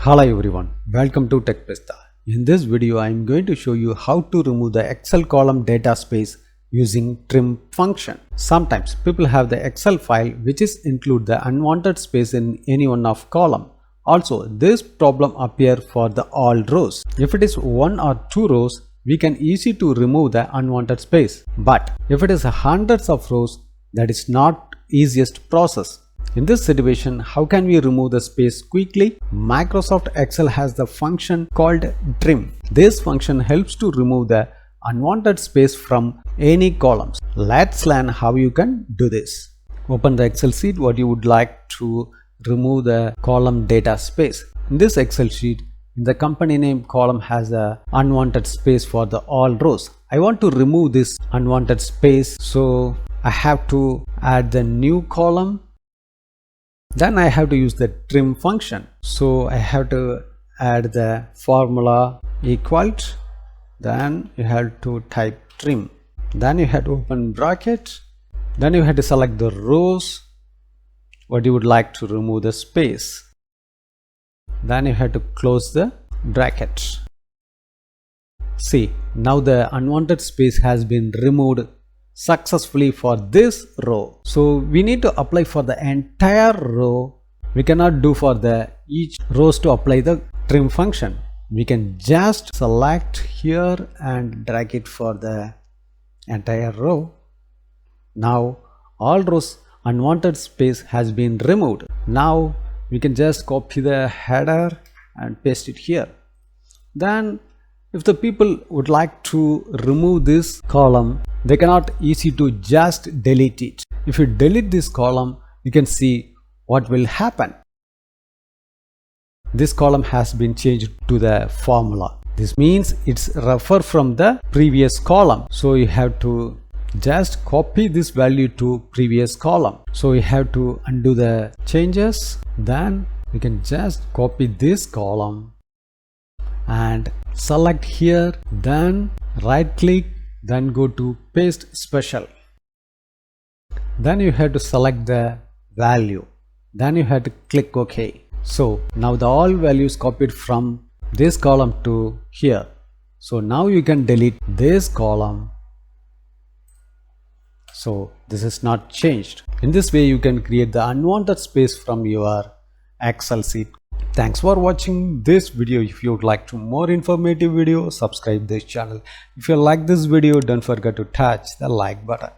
Hello everyone, welcome to TechPista. In this video, I am going to show you how to remove the Excel column data space using trim function. Sometimes people have the Excel file which is include the unwanted space in any one of column. Also, this problem appear for the all rows. If it is one or two rows, we can easy to remove the unwanted space. But if it is hundreds of rows, that is not easiest process. In this situation, how can we remove the space quickly? Microsoft Excel has the function called trim. This function helps to remove the unwanted space from any columns. Let's learn how you can do this. Open the Excel sheet what you would like to remove the column data space. In this Excel sheet, the company name column has a unwanted space for the all rows. I want to remove this unwanted space, so I have to add the new column. Then I have to use the trim function. So I have to add the formula equal to, then you have to type trim. Then you have to open bracket. Then you have to select the rows what you would like to remove the space. Then you have to close the bracket. See, now the unwanted space has been removed successfully for this row. So we need to apply for the entire row. We cannot do for the each rows to apply the trim function. We can just select here and drag it for the entire row. Now all rows unwanted space has been removed. Now we can just copy the header and paste it here. Then if the people would like to remove this column, they cannot easy to just delete it. If you delete this column, you can see what will happen. This column has been changed to the formula. This means it's refer from the previous column. So you have to just copy this value to previous column. So you have to undo the changes. Then you can just copy this column and select here, then right click, then go to paste special. Then you have to select the value, then you have to click OK. So now the all values copied from this column to here. So now you can delete this column. So this is not changed. In this way you can create the unwanted space from your Excel sheet. Thanks for watching this video. If you would like to more informative video, subscribe this channel. If you like this video, don't forget to touch the like button.